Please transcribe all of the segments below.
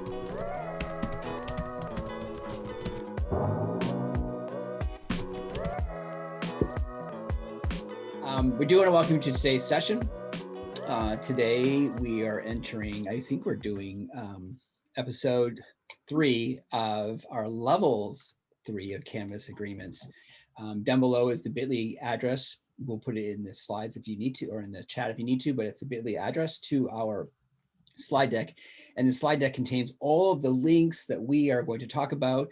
We do want to welcome you to today's session. Today we are entering, I think we're doing episode 3 of our levels 3 of Canvas agreements. Down below is the bit.ly address. We'll put it in the slides if you need to, or in the chat if you need to, but it's a bit.ly address to our slide deck. And the slide deck contains all of the links that we are going to talk about,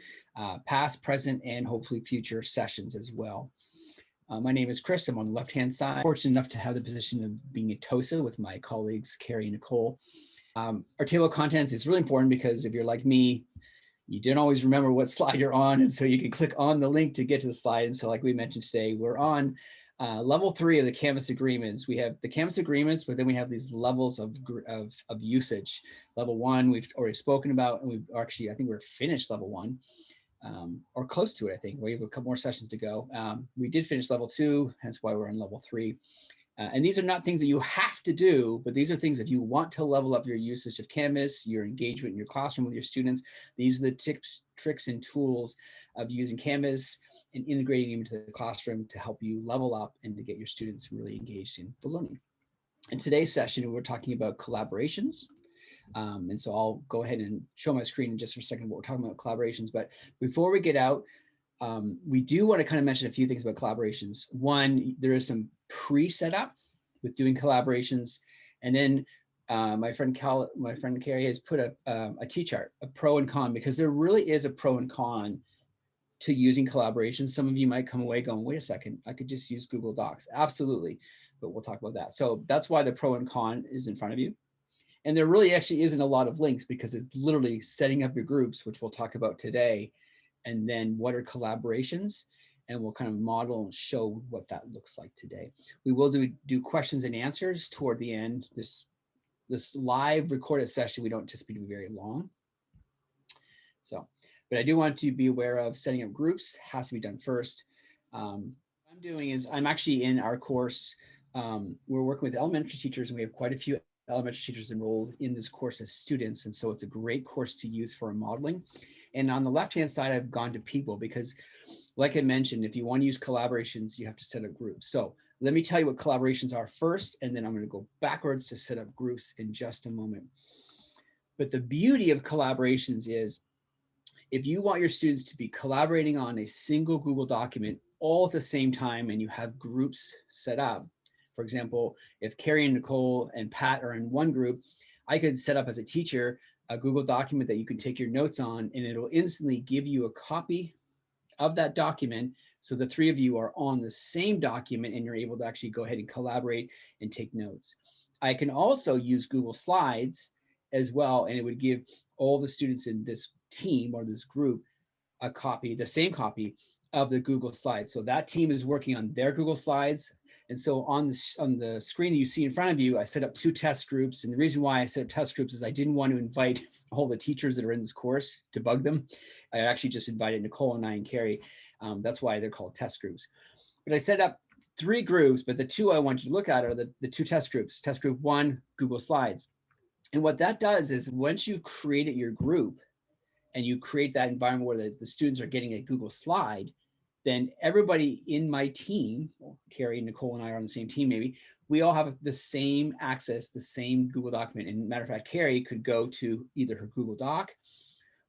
past, present, and hopefully future sessions as well. My name is Chris. I'm on the left-hand side. Fortunate enough to have the position of being a TOSA with my colleagues, Carrie and Nicole. Our table of contents is really important because if you're like me, you didn't always remember what slide you're on, and so you can click on the link to get to the slide. And so like we mentioned today, we're on level 3 of the Canvas agreements. We have the Canvas agreements, but then we have these levels of usage. Level 1, we've already spoken about, and we've actually, I think we're finished level 1. Or close to it, I think. We have a couple more sessions to go. We did finish level 2, hence why we're in level 3. And these are not things that you have to do, but these are things if you want to level up your usage of Canvas, your engagement in your classroom with your students. These are the tips, tricks, and tools of using Canvas and integrating them into the classroom to help you level up and to get your students really engaged in the learning. In today's session, we're talking about collaborations. And so I'll go ahead and show my screen in just for a second what we're talking about collaborations. But before we get out, we do want to kind of mention a few things about collaborations. One, there is some pre-setup with doing collaborations. And then my friend Carrie has put a T-chart, a pro and con, because there really is a pro and con to using collaborations. Some of you might come away going, wait a second, I could just use Google Docs. Absolutely. But we'll talk about that. So that's why the pro and con is in front of you. And there really actually isn't a lot of links because it's literally setting up your groups, which we'll talk about today. And then what are collaborations? And we'll kind of model and show what that looks like today. We will do questions and answers toward the end. This live recorded session, we don't anticipate to be very long. So, but I do want to be aware of setting up groups, has to be done first. What I'm doing is I'm actually in our course. We're working with elementary teachers, and we have quite a few elementary teachers enrolled in this course as students. And so it's a great course to use for modeling. And on the left-hand side, I've gone to people because like I mentioned, if you want to use collaborations, you have to set up groups. So let me tell you what collaborations are first, and then I'm going to go backwards to set up groups in just a moment. But the beauty of collaborations is if you want your students to be collaborating on a single Google document all at the same time and you have groups set up. For example, if Carrie and Nicole and Pat are in one group, I could set up as a teacher a Google document that you can take your notes on, and it'll instantly give you a copy of that document. So the three of you are on the same document and you're able to actually go ahead and collaborate and take notes. I can also use Google Slides as well, and it would give all the students in this team or this group a copy, the same copy of the Google Slides. So that team is working on their Google Slides. And so on the screen you see in front of you, I set up 2 test groups. And the reason why I set up test groups is I didn't want to invite all the teachers that are in this course to bug them. I actually just invited Nicole and I and Carrie. That's why they're called test groups. But I set up 3 groups, but the 2 I want you to look at are the 2 test groups. Test group 1, Google Slides. And what that does is once you've created your group and you create that environment where the students are getting a Google slide, then everybody in my team, Carrie, Nicole, and I are on the same team maybe, we all have the same access, the same Google document. And matter of fact, Carrie could go to either her Google Doc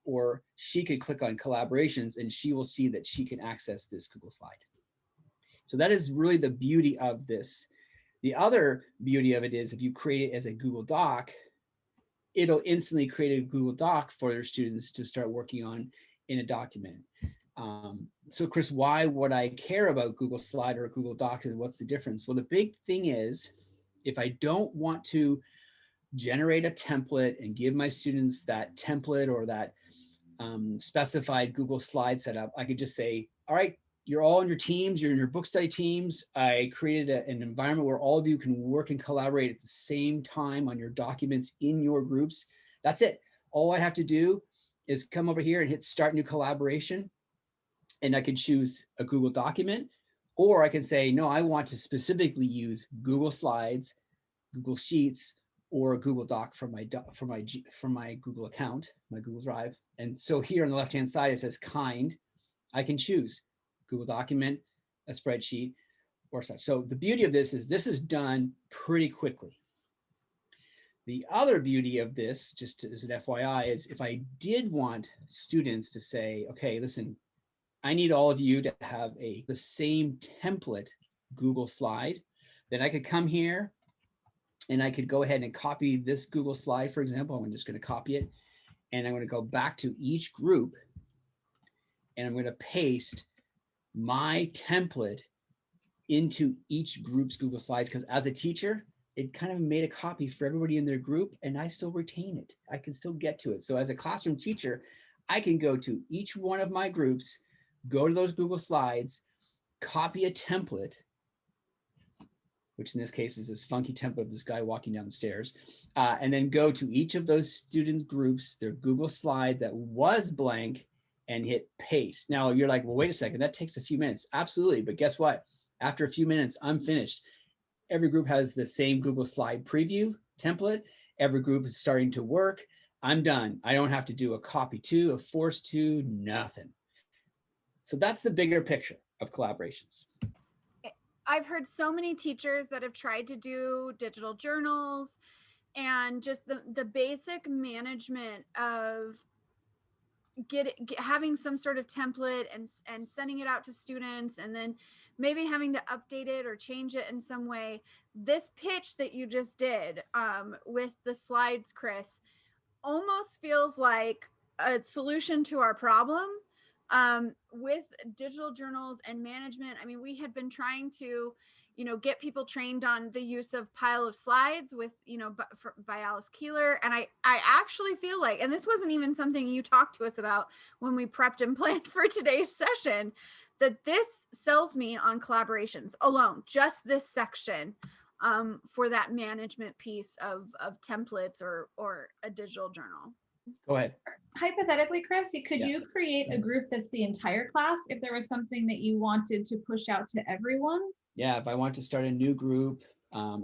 or she could click on collaborations and she will see that she can access this Google slide. So that is really the beauty of this. The other beauty of it is if you create it as a Google Doc, it'll instantly create a Google Doc for your students to start working on in a document. So Chris, why would I care about Google Slide or Google Docs and what's the difference? Well, the big thing is if I don't want to generate a template and give my students that template or that specified Google slide setup, I could just say, all right, you're all in your teams, you're in your book study teams. I created an environment where all of you can work and collaborate at the same time on your documents in your groups. That's it. All I have to do is come over here and hit start new collaboration. And I can choose a Google document, or I can say, no, I want to specifically use Google Slides, Google Sheets, or a Google Doc from my Google account, my Google Drive. And so here on the left-hand side, it says kind. I can choose Google document, a spreadsheet, or such. So the beauty of this is done pretty quickly. The other beauty of this, just as an FYI, is if I did want students to say, okay, listen, I need all of you to have the same template Google slide, then I could come here and I could go ahead and copy this Google slide, for example. I'm just going to copy it, and I'm going to go back to each group, and I'm going to paste my template into each group's Google Slides, because as a teacher, it kind of made a copy for everybody in their group, and I still retain it. I can still get to it. So as a classroom teacher, I can go to each one of my groups, go to those Google Slides, copy a template, which in this case is this funky template of this guy walking down the stairs, and then go to each of those student groups, their Google slide that was blank, and hit paste. Now you're like, well, wait a second, that takes a few minutes. Absolutely, but guess what? After a few minutes, I'm finished. Every group has the same Google slide preview template. Every group is starting to work. I'm done. I don't have to do a copy to, a force to, nothing. So that's the bigger picture of collaborations. I've heard so many teachers that have tried to do digital journals and just the basic management of having some sort of template and sending it out to students, and then maybe having to update it or change it in some way. This pitch that you just did with the slides, Chris, almost feels like a solution to our problem with digital journals and management. I mean, we had been trying to, get people trained on the use of Pile of Slides with, by Alice Keeler. And I actually feel like, and this wasn't even something you talked to us about when we prepped and planned for today's session, that this sells me on collaborations alone, just this section for that management piece of templates or a digital journal. Go ahead. Hypothetically, Chris, could you create a group that's the entire class if there was something that you wanted to push out to everyone? Yeah, if I want to start a new group,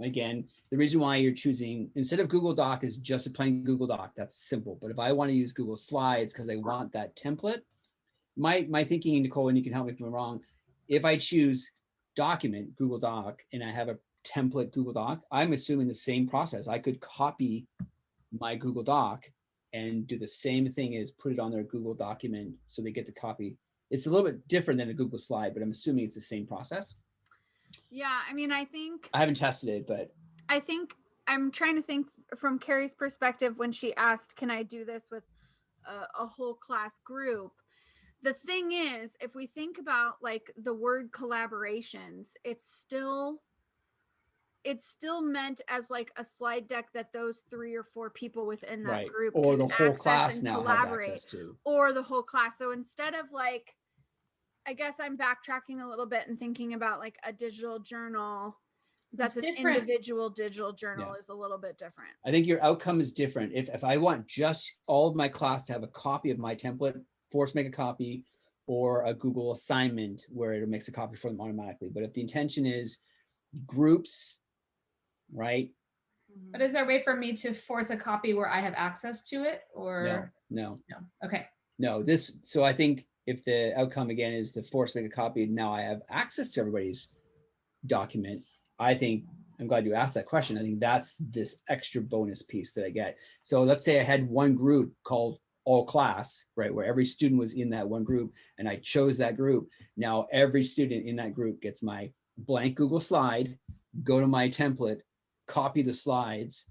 again, the reason why you're choosing, instead of Google Doc, is just a plain Google Doc. That's simple. But if I want to use Google Slides because I want that template, my thinking, Nicole, and you can help me if I'm wrong, if I choose document, Google Doc, and I have a template Google Doc, I'm assuming the same process. I could copy my Google Doc and do the same thing as put it on their Google document so they get the copy. It's a little bit different than a Google slide, but I'm assuming it's the same process. Yeah, I mean, I haven't tested it, but I think I'm trying to think from Carrie's perspective when she asked, can I do this with a whole class group? The thing is, if we think about like the word collaborations, it's still meant as like a slide deck that those 3 or 4 people within that group or the whole class now collaborate, has access to, or the whole class. So instead of like, I guess I'm backtracking a little bit and thinking about like a digital journal that's an individual digital journal is a little bit different. I think your outcome is different. If I want just all of my class to have a copy of my template, force make a copy, or a Google assignment where it makes a copy for them automatically. But if the intention is groups, right? But is there a way for me to force a copy where I have access to it, or no? Okay. No, so I think if the outcome again is to force make a copy, now I have access to everybody's document. I think, I'm glad you asked that question. I think that's this extra bonus piece that I get. So let's say I had one group called all class, right, where every student was in that one group, and I chose that group. Now every student in that group gets my blank Google slide, go to my template, copy the slides,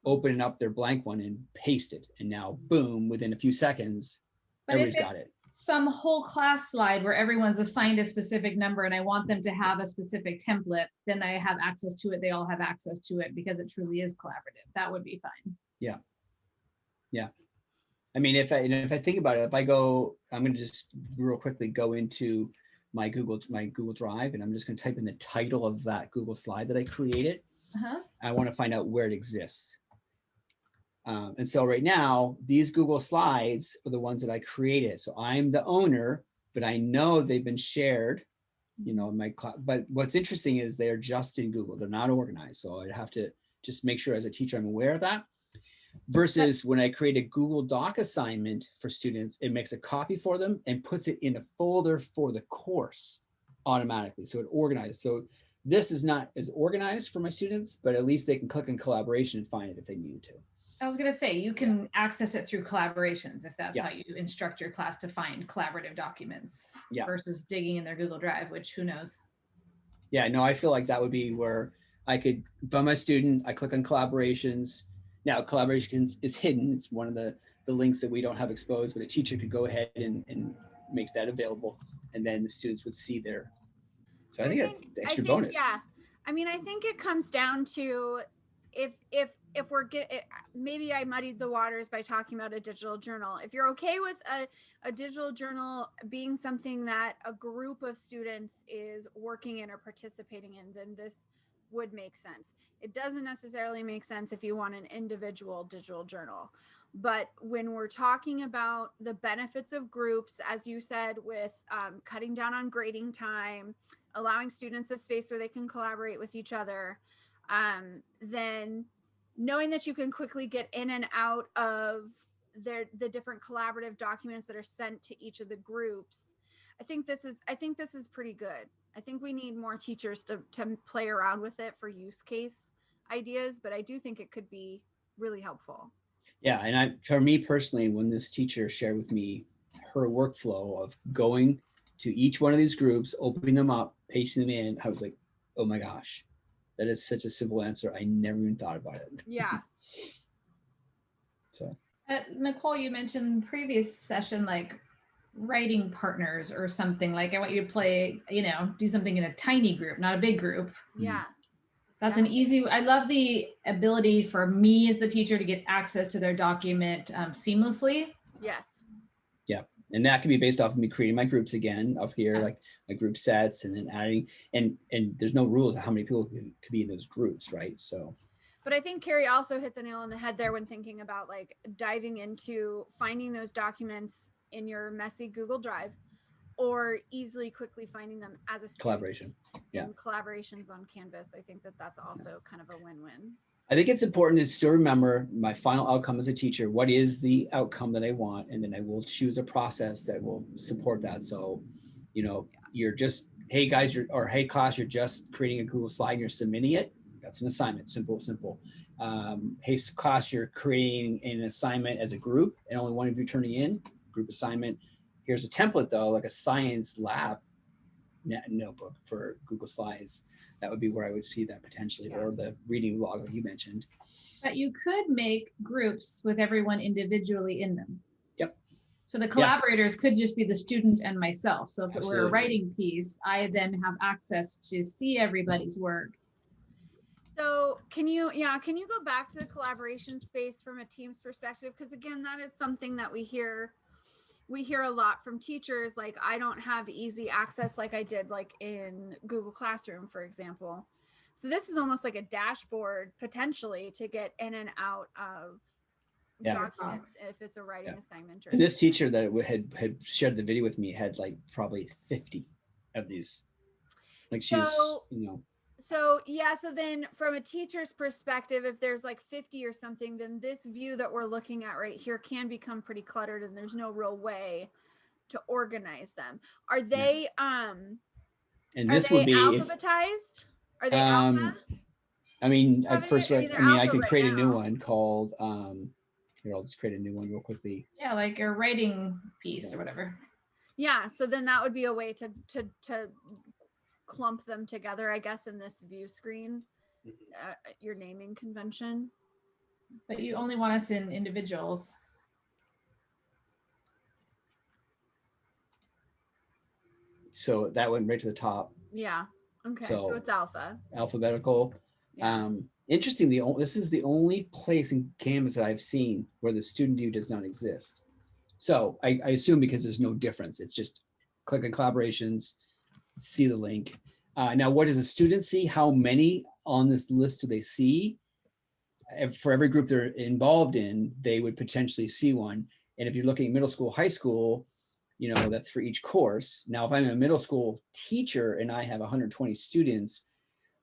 open up their blank one and paste it. And now, boom, within a few seconds, everybody's got it. Some whole class slide where everyone's assigned a specific number and I want them to have a specific template, then I have access to it. They all have access to it because it truly is collaborative. That would be fine. Yeah. Yeah. I mean, if I think about it, if I go, I'm going to just real quickly go into my Google Drive, and I'm just going to type in the title of that Google slide that I created. I want to find out where it exists. And so right now, these Google Slides are the ones that I created. So I'm the owner, but I know they've been shared, in my but what's interesting is they're just in Google. They're not organized. So I'd have to just make sure as a teacher I'm aware of that. Versus when I create a Google Doc assignment for students, it makes a copy for them and puts it in a folder for the course automatically. So it organizes. So this is not as organized for my students, but at least they can click on collaboration and find it if they need to. I was going to say, you can access it through collaborations if that's Yeah. how you instruct your class to find collaborative documents Yeah. versus digging in their Google Drive, which who knows? Yeah, no, I feel like that would be where I could, if I'm a student, I click on collaborations. Now collaborations is hidden. It's one of the links that we don't have exposed, but a teacher could go ahead and make that available, and then the students would see their. So I think that's the extra bonus. Yeah, I mean, I think it comes down to if we're maybe I muddied the waters by talking about a digital journal. If you're okay with a digital journal being something that a group of students is working in or participating in, then this would make sense. It doesn't necessarily make sense if you want an individual digital journal. But when we're talking about the benefits of groups, as you said, with cutting down on grading time, allowing students a space where they can collaborate with each other, then knowing that you can quickly get in and out of the different collaborative documents that are sent to each of the groups, I think this is pretty good. I think we need more teachers to play around with it for use case ideas, but I do think it could be really helpful. Yeah, and for me personally, when this teacher shared with me her workflow of going to each one of these groups, opening them up, pasting them in, I was like, oh my gosh, that is such a simple answer. I never even thought about it. Yeah. So Nicole, you mentioned previous session, like writing partners or something. Like I want you to play, do something in a tiny group, not a big group. Yeah. That's an easy, I love the ability for me as the teacher to get access to their document seamlessly. Yes. Yeah. And that can be based off of me creating my groups again up here, like my group sets, and then adding, and there's no rules of how many people could be in those groups, right? So. But I think Carrie also hit the nail on the head there when thinking about like diving into finding those documents in your messy Google Drive, or easily quickly finding them as a collaboration. Yeah. Collaborations on Canvas. I think that's also kind of a win-win. I think it's important to still remember my final outcome as a teacher. What is the outcome that I want? And then I will choose a process that will support that. So, you're just, hey guys, hey class, you're just creating a Google slide and you're submitting it. That's an assignment, simple. Hey class, you're creating an assignment as a group and only one of you turning in, group assignment. Here's a template though, like a science lab notebook for Google Slides. That would be where I would see that potentially, or the reading log that you mentioned. But you could make groups with everyone individually in them. Yep. So the collaborators could just be the student and myself. So if Absolutely. it were a writing piece, I then have access to see everybody's work. So can you go back to the collaboration space from a team's perspective? Because again, that is something that we hear a lot from teachers. Like, I don't have easy access like I did like in Google Classroom, for example. So this is almost like a dashboard potentially to get in and out of documents if it's a writing assignment. And this teacher that had shared the video with me had like probably 50 of these. Like she was, So then from a teacher's perspective, if there's like 50 or something, then this view that we're looking at right here can become pretty cluttered and there's no real way to organize them. Are they and this would be alphabetized? Are they alpha? I mean, at first, I could create a new one called here, I'll just create a new one real quickly. Yeah, like a writing piece or whatever. Yeah, so then that would be a way to clump them together, I guess, in this view screen, your naming convention. But you only want us in individuals. So that went right to the top. Yeah. Okay. So it's alpha. Alphabetical. Yeah. Interesting. This is the only place in Canvas that I've seen where the student view does not exist. So I assume because there's no difference. It's just click on collaborations, see the link. Now, what does a student see? How many on this list do they see? For every group they're involved in, they would potentially see one. And if you're looking at middle school, high school, that's for each course. Now, if I'm a middle school teacher and I have 120 students,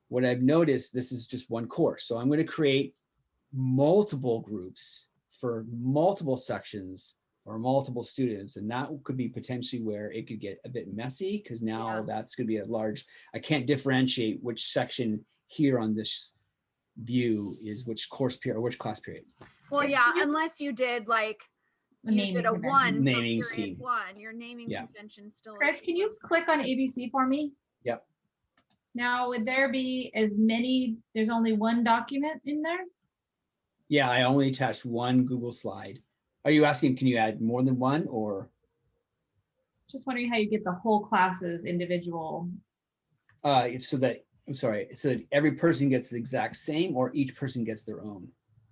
what I've noticed, this is just one course. So I'm going to create multiple groups for multiple sections or multiple students. And that could be potentially where it could get a bit messy, because now that's going to be a large, I can't differentiate which section here on this view is which course period or which class period. Well, yeah, unless you did like you did a one naming for period scheme. One, your naming convention still. Chris, can you click on ABC for me? Yep. Now, would there be as many, there's only one document in there? Yeah, I only attached one Google slide. Are you asking, can you add more than one, or? Just wondering how you get the whole classes individual. So that, I'm sorry, so that every person gets the exact same, or each person gets their own?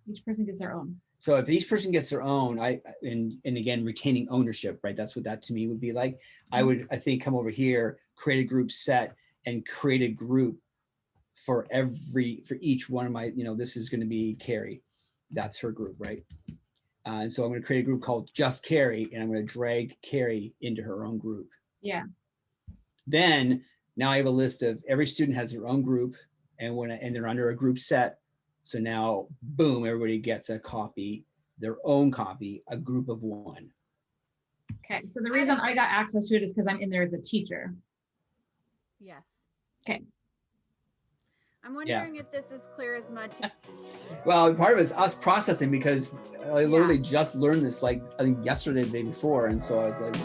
Each person gets their own. So if each person gets their own, and again, retaining ownership, right? That's what that to me would be like. I think come over here, create a group set and create a group for each one of my, this is going to be Carrie. That's her group, right? And so I'm going to create a group called Just Carrie, and I'm going to drag Carrie into her own group. Yeah. Then now I have a list of every student has their own group, and they're under a group set. So now, boom, everybody gets a copy, their own copy, a group of one. Okay, so the reason I got access to it is because I'm in there as a teacher. Yes. Okay. I'm wondering if this is clear as mud. Well, part of it's us processing, because I literally just learned this, like, I think yesterday, the day before. And so I was like,